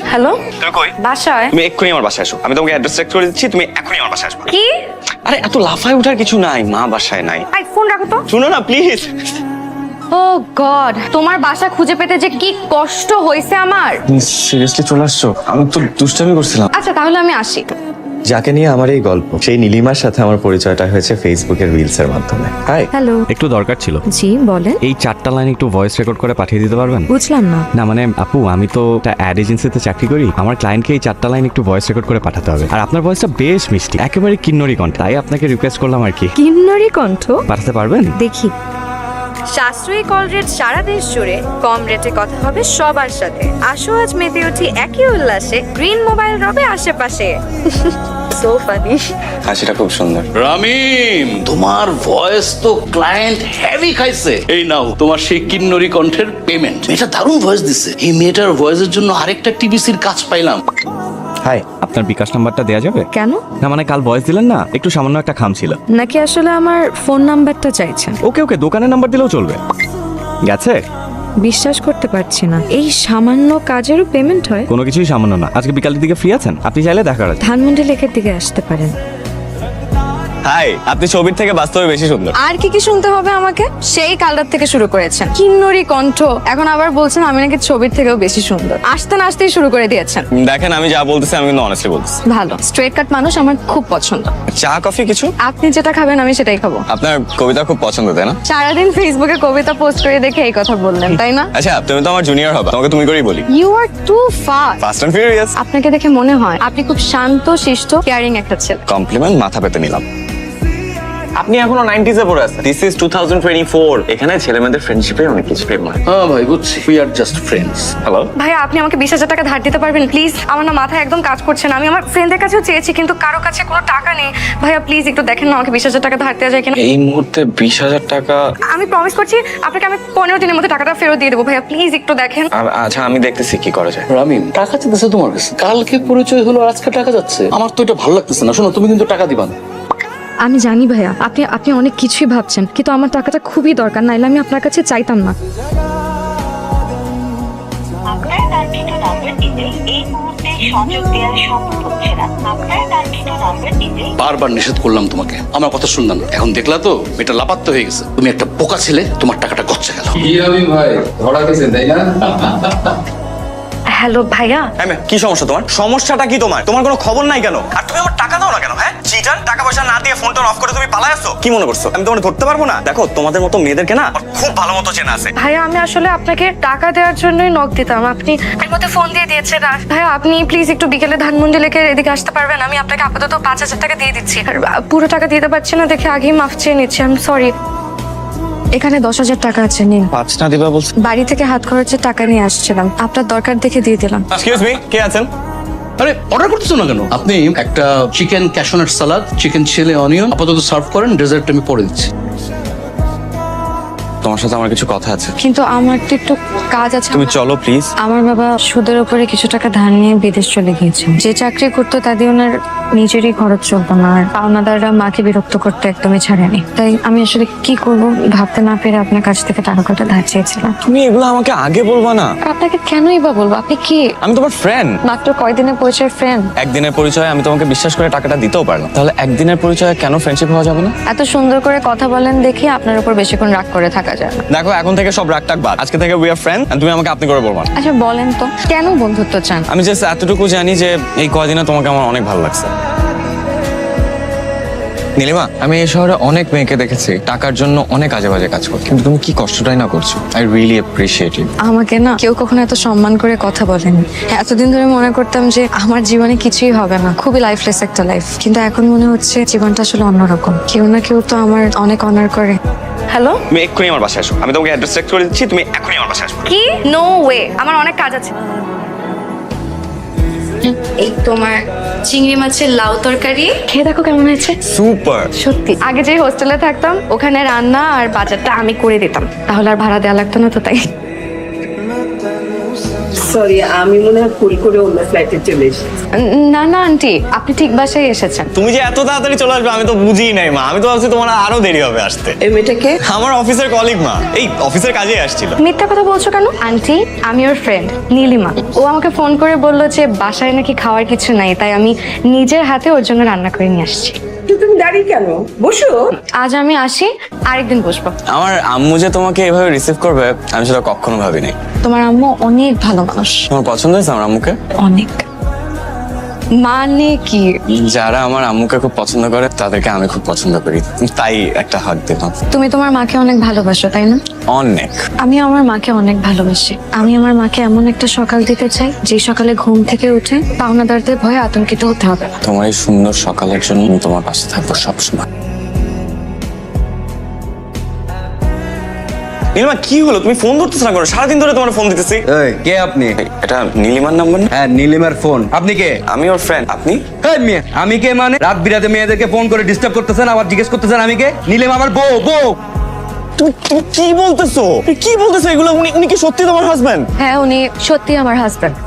Hello, তুমি কই? বাসায়। তুমি এক্ষুনি আমার বাসায় আসো। আমি তোমাকে অ্যাড্রেস চেক করে দিচ্ছি, তুমি এক্ষুনি আমার বাসায় আসবে। কি? আরে এত লাফায় ওঠার কিছু নাই, মা বাসায় নাই। আই ফোন রাখো তো। শুনো না প্লিজ। ও গড, তোমার বাসা খুঁজে পেতে যে কি কষ্ট হয়েছে আমার। সিরিয়াসলি চলে আসছো? আমি তো দুষ্টামি করছিলাম। আচ্ছা তাহলে আমি আসি। যাকে নিয়ে আমার এই গল্প, সেই নীলিমার সাথে আমার পরিচয়টা হয়েছে ফেসবুকের রিলস এর মাধ্যমে। হাই। হ্যালো। একটু দরকার ছিল। জি বলেন। এই 4টা লাইন একটু ভয়েস রেকর্ড করে পাঠিয়ে দিতে পারবেন? বুঝলাম না। না মানে আপু, আমি তো একটা অ্যাড এজেন্সিতে চাকরি করি। আমার ক্লায়েন্টকে এই 4টা লাইন একটু ভয়েস রেকর্ড করে পাঠাতে হবে। আর আপনার ভয়েসটা বেশ মিষ্টি, একেবারে কিন্নরি কণ্ঠ। তাই আপনাকে রিকোয়েস্ট করলাম আর কি। কিন্নরি কণ্ঠ? পাঠাতে পারবেন? দেখি। সাশ্রয়ী কল রেট সারা দেশ জুড়ে, কম রেটে কথা হবে সবার সাথে। আসো আজ মেতে উঠি একই উল্লাসে, গ্রিন মোবাইল রবে আশেপাশে। So funny. হাসিটা খুব সুন্দর। রামিম, তোমার ভয়েস তো ক্লায়েন্ট হেভি খাইছে। এই নাও তোমার সেই কিন্নরি কণ্ঠের পেমেন্ট। এটা দারুণ ভয়েস দিছে। এই মেয়েটার ভয়েসের জন্য আরেকটা টিভিসির কাজ পাইলাম। হাই। আপনার বিকাশ নাম্বারটা দেওয়া যাবে? কেন? না মানে কাল ভয়েস দিলেন না, একটু সামান্য একটা খাম ছিল। নাকি আসলে আমার ফোন নাম্বারটা চাইছেন? ওকে ওকে, দোকানের নাম্বার দিলেও চলবে। গেছে? বিশ্বাস করতে পারছি না, এই সামান্য কাজেরও পেমেন্ট হয়? কোনো কিছুই সামান্য না। আজকে বিকালের দিকে ফ্রি আছেন? আপনি চাইলে দেখা করা যায়। ধানমন্ডি লেকের দিকে আসতে পারেন। হাই, আপনি ছবির থেকে বাস্তবে বেশি সুন্দর। আর কি কি শুনতে হবে আমাকে? সেই কালটার থেকে শুরু করেছেন কিন্নরি কণ্ঠ, এখন আবার বলছেন আমি নাকি ছবির থেকেও বেশি সুন্দর। আসতে না আসতেই শুরু করে দিয়েছেন। দেখেন, আমি যা বলতেছি আমি কিন্তু অনেস্টলি বলতেছি। ভালো স্ট্রেট কাট মানুষ আমার খুব পছন্দ। চা কফি কিছু? আপনি যেটা খাবেন আমি সেটাই খাবো। আপনার কবিতা খুব পছন্দ, তাই না? সারাদিন ফেসবুকে কবিতা পোস্ট করে দেখে এই কথা বললেন, তাই না? আচ্ছা, তুমি তো আমার জুনিয়র হবে, তোমাকে তুমি করেই বলি। You are too fast. Fast and furious. আপনাকে দেখে মনে হয় আপনি খুব শান্ত শিষ্ট কেয়ারিং একটা ছেলে। কমপ্লিমেন্ট মাথা পেতে নিলাম। আপনি এখনো 90s এ পড়ে আছেন। This is 2024। এখানে ছেলেমেয়েদের ফ্রেন্ডশিপে অনেক কিছু প্রেম হয়। হ্যাঁ ভাই, বুঝছি। We are just friends. Hello. ভাইয়া আপনি আমাকে 20,000 টাকা ধার দিতে পারবেন প্লিজ? আমার না মাথায় একদম কাজ করছে না। আমি আমার ফ্রেন্ডের কাছেও চেয়েছি কিন্তু কারো কাছে কোনো টাকা নেই। ভাইয়া প্লিজ একটু দেখেন না আমাকে 20,000 টাকা ধার দেওয়া যায় কিনা। এই মুহূর্তে 20,000 টাকা? আমি প্রমিস করছি আপনাকে আমি 15 দিনের মধ্যে টাকাটা ফেরত দিয়ে দেবো। ভাইয়া প্লিজ একটু দেখেন। আচ্ছা, আমি দেখতেছি কি করা যায়। রামিম, টাকা চাইতেছে তোমার কাছে। কালকে পরিচয় হলো, আজকে টাকা যাচ্ছে। আমার তো এটা ভালো লাগতেছে না। শোনো, তুমি কিন্তু টাকা দিবা না। আমি জানি ভাইয়া আপনি অনেক কিছুই ভাবছেন, কিন্তু আমার টাকাটা খুবই দরকার, নাইলে আমি আপনার কাছে চাইতাম না। আপনার কাঙ্ক্ষিত নাম্বারটিতে এই মুহূর্তে সংযোগ দেওয়া সম্ভব হচ্ছে না। আপনার কাঙ্ক্ষিত নাম্বারটিতে বারবার নিষেধ করলাম তোমাকে, আমার কথা শুনলাম না। এখন দেখলা তো এটা লাপাত্তা হয়ে গেছে। তুমি একটা বোকা ছেলে, তোমার টাকাটা গচ্ছা গেল। ভাই ধরা গেছে তাই না? হ্যালো ভাইয়া। কি সমস্যা তোমার? সমস্যাটা কি তোমার? তোমার কোনো খবর নাই কেন? আর তুমি আমার টাকা দাও না কেন? হ্যাঁ চিটার, টাকা পয়সা না দিয়ে ফোনটা অফ করে তুমি পালায় আসছো। কি মনে করছো আমি তোমার ধরতে পারবো না? দেখো, তোমাদের মতো মেয়েদেরকে না আমার খুব ভালো মতো চেনা আছে। ভাইয়া আমি আসলে আপনাকে টাকা দেওয়ার জন্যই নক দিতাম, আপনি এর মধ্যে ফোন দিয়ে দিয়েছেন। আর ভাইয়া আপনি প্লিজ একটু বিকেলে ধানমন্ডি লেকের এদিকে আসতে পারবেন? আমি আপনাকে আপাতত 5,000 টাকা দিয়ে দিচ্ছি। আর পুরো টাকা দিতে পারছি না দেখে আগেই মাফ চেয়ে নিচ্ছি। I am sorry. এখানে 10,000 টাকা আছে, নিন। 5 না দিবা বলছো? বাড়ি থেকে হাত খরচের টাকা নিয়ে আসছিলাম, আপনার দরকার দেখে দিয়ে দিলাম। এক্সকিউজ মি, কে আছেন? আরে অর্ডার করতেছো না কেন? আপনি একটা chicken cashew nut salad, chicken chilli onion আপাতত সার্ভ করেন। ডেজার্ট আমি পরে দিচ্ছি। তোমার সাথে আমার কিছু কথা আছে। কিন্তু আমার তো একটু কাজ আছে। তুমি চলো প্লিজ। আমার বাবা সুদের উপরে কিছু টাকা ধার নিয়ে বিদেশ চলে গিয়েছে। যে চাকরি করতো তা দিয়ে ওনার নিজেরই খরচ চলতো না, আর পাওনাদাররা মাকে বিরক্ত করতে একদমই ছাড়েনি। তাই আমি আসলে কি করব ভাবতে না পেরে আপনার কাছ থেকে টাকা কটা ধার চেয়েছিলাম। তুমি এগুলো আমাকে আগে বলবা না। আপনাকে কেনই বা বলবো? আপনি কি? আমি তোমার ফ্রেন্ড। মাত্র কয়দিনের পরিচয় ফ্রেন্ড। একদিনের পরিচয় আমি তোমাকে বিশ্বাস করে টাকাটা দিতেও পারলাম, তাহলে একদিনের পরিচয় কেন ফ্রেন্ডশিপ হওয়া যাবে না? এত সুন্দর করে কথা বলেন দেখি আপনার উপর বেশিক্ষণ রাগ করে থাকা যায় না। দেখো, এখন থেকে সব রাগ টাক বাদ। আজকে থেকে উই আর ফ্রেন্ড, এন্ড তুমি আমাকে আপনি করে বলবা না। আচ্ছা বলেন তো কেন বন্ধুত্ব চান? আমি জাস্ট এতটুকু জানি যে এই কয়দিনে তোমাকে আমার অনেক ভালো লাগছে। নীলিমা, আমি এই শহরে অনেক মেয়েকে দেখেছি টাকার জন্য অনেক আজে বাজে কাজ করতে, কিন্তু তুমি কি কষ্টটাই না করছো। আই রিয়েলি অ্যাপ্রিশিয়েট ইট। আমাকে না কেউ কখনো এত সম্মান করে কথা বলেনি। এতদিন ধরে মনে করতাম যে আমার জীবনে কিছুই হবে না, খুবই লাইফলেস একটা লাইফ, কিন্তু এখন মনে হচ্ছে জীবনটা আসলে অন্যরকম। কেউ না কেউ তো আমার অনেক অনার করে। হ্যালো, তুমি এক্ষুনি আমার বাসায় আসো। আমি তোমাকে অ্যাড্রেস চেক করে দিচ্ছি, তুমি এক্ষুনি আমার বাসায় আসো। কি? নো ওয়ে, আমার অনেক কাজ আছে। এই তোমার চিংড়ি মাছের লাউ তরকারি খেয়ে দেখো কেমন হয়েছে। সুপার। সত্যি আগে যে হোস্টেলে থাকতাম ওখানে রান্না আর বাজারটা আমি করে দিতাম, তাহলে আর ভাড়া দেওয়া লাগতো না, তো তাই। সরি, আমি মনে হয় ভুল করে অন্য ফ্লাইটে চলে এসেছি। না না আন্টি, আপনি ঠিক বাসায় এসেছেন। তুমি যে এত তাড়াতাড়ি চলে আসবে আমি তো বুঝিই নাই মা। আমি তো ভাবছি তোমার আরো দেরি হবে আসতে। এই মেয়েটাকে আমার অফিসের কলিগ মা, এই অফিসের কাজেই আসছিল। মিথ্যা কথা বলছো কেন আন্টি? আমি ওর ফ্রেন্ড নীলিমা। ও আমাকে ফোন করে বললো যে বাসায় নাকি খাওয়ার কিছু নাই, তাই আমি নিজের হাতে ওর জন্য রান্না করে নিয়ে আসছি। তো তুমি দাঁড়িয়ে কেন? বসো। আজ আমি আসি, আরেকদিন বসবো। আমার আম্মু যে তোমাকে এভাবে রিসিভ করবে আমি সেটা কখনো ভাবিনি। তোমার আম্মু অনেক ভালো মানুষ। তোমার পছন্দ হয়েছে আমার আম্মুকে? অনেক। মানে কি? যারা আমার আম্মুকে খুব পছন্দ করে তাদেরকে আমি খুব পছন্দ করি, তাই একটা হাত দিলাম। তুমি তোমার মাকে অনেক ভালোবাসো তাই না? অনেক। আমি আমার মাকে অনেক ভালোবাসি। আমি আমার মাকে এমন একটা সকাল দিতে চাই যে সকালে ঘুম থেকে উঠে পাওনাদারদের ভয়ে আতঙ্কিত হতে হবে না। তোমার এই সুন্দর সকালের জন্য আমি তোমার পাশে থাকবো সবসময়। নীলিমা কি হলো? তুমি ফোন ধরতেছ না কেন? সারাদিন ধরে তোমার ফোন দিতেছি। এই কে আপনি? এটা নীলিমার নাম্বার না? হ্যাঁ, নীলিমার ফোন। আপনি কে? আমি ওর ফ্রেন্ড। আপনি? এই মেয়ে, আমি কে মানে? রাত বিরাতে মেয়েদেরকে ফোন করে ডিস্টার্ব করতেছেন, আবার জিজ্ঞেস করতেছেন আমি কে? নীলিমা আমার বউ। তুমি কি বলতেছো? কি বলতেছো এগুলো? উনি কি সত্যি তোমার হাজবেন্ড? হ্যাঁ, উনি সত্যি আমার হাজবেন্ড।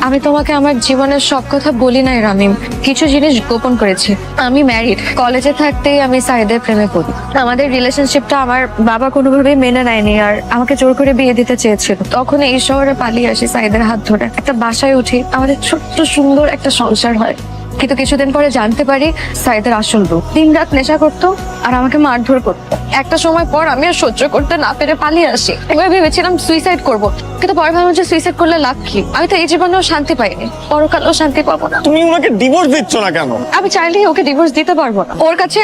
আমি তোমাকে আমার জীবনের সব কথা বলি নাই রামিম, কিছু জিনিস গোপন করেছি। আমি ম্যারিড। কলেজে থাকতেই আমি সাইদের প্রেমে পড়ি। আমাদের রিলেশনশিপটা আমার বাবা কোনোভাবেই মেনে নেয়নি, আর আমাকে জোর করে বিয়ে দিতে চেয়েছিল। তখন এই শহরে পালিয়ে আসি সাইদের হাত ধরে, একটা বাসায় উঠি, আমাদের ছোট্ট সুন্দর একটা সংসার হয়। কিন্তু কিছুদিন পরে জানতে পারি সাইদের আসল রূপ। দিনরাত নেশা করতো আর আমাকে মারধর করতো। একটা সময় পর আমি আর সহ্য করতে না পেরে পালিয়ে আসি। এবার ভেবেছিলাম সুইসাইড করব, কিন্তু পরে ভাবলাম যে সুইসাইড করলে লাভ কি? আমি তো এই জীবনেও শান্তি পাইনি, পরকালেও শান্তি পাবো না। তুমি ওনাকে ডিভোর্স দিচ্ছ না কেন? আমি চাইলেই ওকে ডিভোর্স দিতে পারবো না। ওর কাছে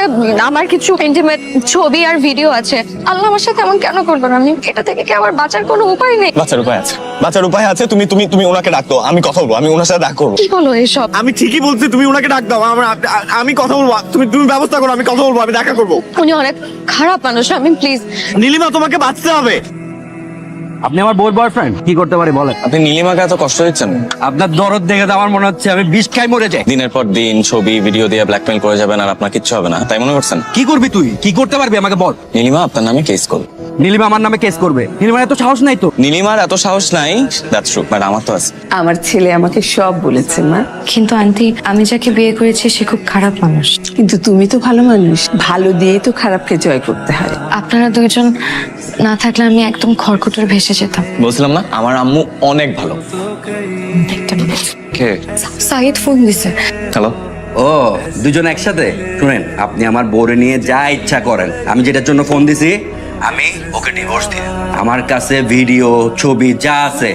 আমার কিছু ইন্টিমেট ছবি আর ভিডিও আছে। আল্লাহ আমার সাথে এমন কেন করবো না? আমি এটা থেকে কি আমার বাঁচার কোনো উপায় নেই? বাঁচার উপায় আছে, বাঁচার উপায় আছে। তুমি তুমি তুমি ওনাকে ডাকতো, আমি কথা বলবো, আমি ওনার সাথে দেখা করবো। কি বলো এসব? আমি ঠিকই বলছি, তুমি ওনাকে ডাক দাও, আমি কথা বলবো। তুমি তুমি ব্যবস্থা করো, আমি কথা বলবো, আমি দেখা করবো। উনি অনেক খারাপ মানুষ, আমি প্লিজ। নীলিমা তোমাকে বাঁচতে হবে। আপনি আমার বউর বয়ফ্রেন্ড, কি করতে পারি বলেন? আপনি নীলিমাকে এত কষ্ট দিচ্ছেন? আপনার দরদ দেখে তো আমার মনে হচ্ছে আমি বিষ খাই মরে যাই। দিনের পর দিন ছবি ভিডিও দিয়ে ব্ল্যাকমেল করে যাবেন আর আপনার কিচ্ছু হবে না, তাই মনে করছেন? কি করবি তুই? কি করতে পারবি আমাকে বল। নীলিমা আপনার নামে কেস করবে। নীলিমা আমার নামে কেস করবে? নীলিমার এত সাহস নাই তো। নীলিমার এত সাহস নাই, দ্যাটস ট্রু, বাট আমার তো আছে। আমার ছেলে আমাকে সব বলেছে মা। কিন্তু আন্টি, আমি যাকে বিয়ে করেছি সে খুব খারাপ মানুষ। কিন্তু তুমি তো ভালো মানুষ, ভালো দিয়েই তো খারাপকে জয় করতে হয়। আপনারা দুইজন না থাকলে আমি একদম খড়কুটোর ভেসে যেতাম। বলছিলাম না আমার আম্মু অনেক ভালো। একটা মিনিট। কে? সাইদ ফোন দিছে। হ্যালো। ও, দুজন একসাথে? শুনেন, আপনি আমার বউরে নিয়ে যা ইচ্ছা করেন। আমি যেটার জন্য ফোন দিছি, আমি ওকে ডিভোর্স দিয়ে আমার কাছে ভিডিও ছবি যা আছে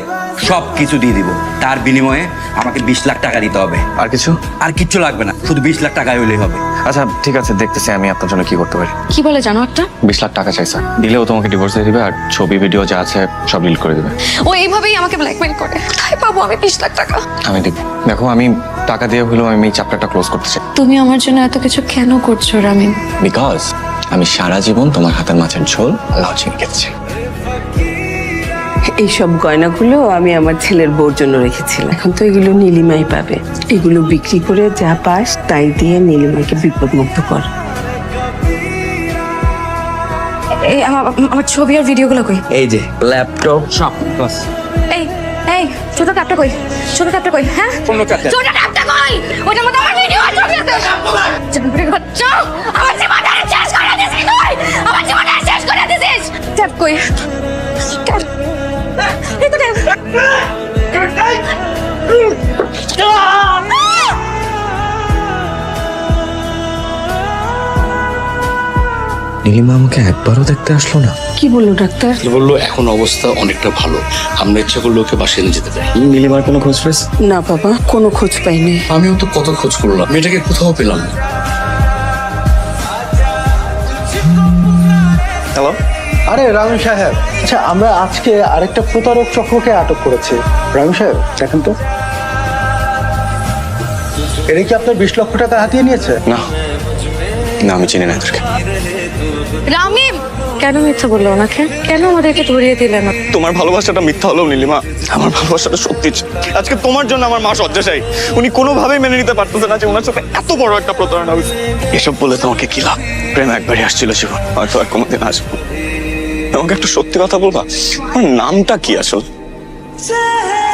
সব কিছু দিয়ে দিব। তার বিনিময়ে আমাকে 20 লাখ টাকা দিতে হবে। আর কিছু? আর কিচ্ছু লাগবে না, শুধু 20 লাখ টাকা হইলেই হবে। আচ্ছা ঠিক আছে, দেখতেছি আমি আপনার জন্য কি করতে পারি। কি বলে জানো একটা? 20 লাখ টাকা চাই স্যার, দিলেও তোমাকে ডিভোর্স দিয়ে দিবে আর ছবি ভিডিও যা আছে সব ডিলিট করে দিবে। ও এইভাবেই আমাকে ব্ল্যাকমেল করে। কোথায় পাবো আমি 20 লাখ টাকা? আমি দেব। দেখো আমি টাকা দিয়ে হলেও আমি এই চ্যাপ্টারটা ক্লোজ করতে চাই। তুমি আমার জন্য এত কিছু কেন করছো রামিন? বিকজ আমি সারা জীবন তোমার হাতের মাছের ঝোল লাউ চিংড়ি খেতেছি। এইসব গয়নাগুলো আমি আমার ছেলের বউর জন্য রেখেছিলাম। এখন তো এগুলো নীলিমাই পাবে। এগুলো বিক্রি করে যা পাস তাই দিয়ে নীলিমাকে বিপদমুক্ত কর। এই আমার ছবি আর ভিডিওগুলো কই? এই যে ল্যাপটপ সব বাস। এই এই ছোট ট্যাপটা কই? ছোট ট্যাপটা কই? হ্যাঁ, কোন ট্যাপটা? ছোট ট্যাপটা কই? ওটার মধ্যে আমার ভিডিও আর ছবি আছে। জানবরে বাচ্চা, আমার জীবনটা শেষ করে দিছিস তুই। আমার জীবনটা শেষ করে দিছিস। ট্যাপ কই? ট্যাপ। এই তো ট্যাপ। নীলিমা আমাকে একবারও দেখতে আসলো না। কি বললো ডাক্তার? বললো এখন অবস্থা অনেকটা ভালো, আমরা ইচ্ছা করলে ওকে বাসায় নিয়ে যেতে চাই। নীলিমার কোনো খোঁজ পেয়েছ? না বাবা, কোনো খোঁজ পাইনি। আমিও তো কত খোঁজ করলাম, মেয়েটাকে কোথাও পেলাম না। হ্যালো। আরে রামু সাহেব, আচ্ছা আমরা আজকে আরেকটা প্রতারক চক্রকে আটক করেছি। রামু সাহেব দেখেন তো, এরা কি আপনার 20 লক্ষ টাকা হাতিয়ে নিয়েছে? না না, আমি চিনি না এদেরকে। রামিম কেন মিথ্যা বললো ওনাকে? কেন আমাদেরকে ধরিয়ে দিলেন না? তোমার ভালোবাসাটা মিথ্যা হলো নীলিমা, আমার ভালোবাসাটা সত্যি ছিল। আজকে তোমার জন্য আমার মা শয্যাশায়ী। উনি কোনোভাবেই মেনে নিতে পারতেছে না যে ওনার সাথে এত বড় একটা প্রতারণা হয়েছে। এসব বলে তোমাকে কি লাভ? প্রেম একবারই আসছিল জীবন, হয়তো আর কোনোদিন আসবো। আমাকে একটা সত্যি কথা বলবা, আমার নামটা কি আসল? चाहे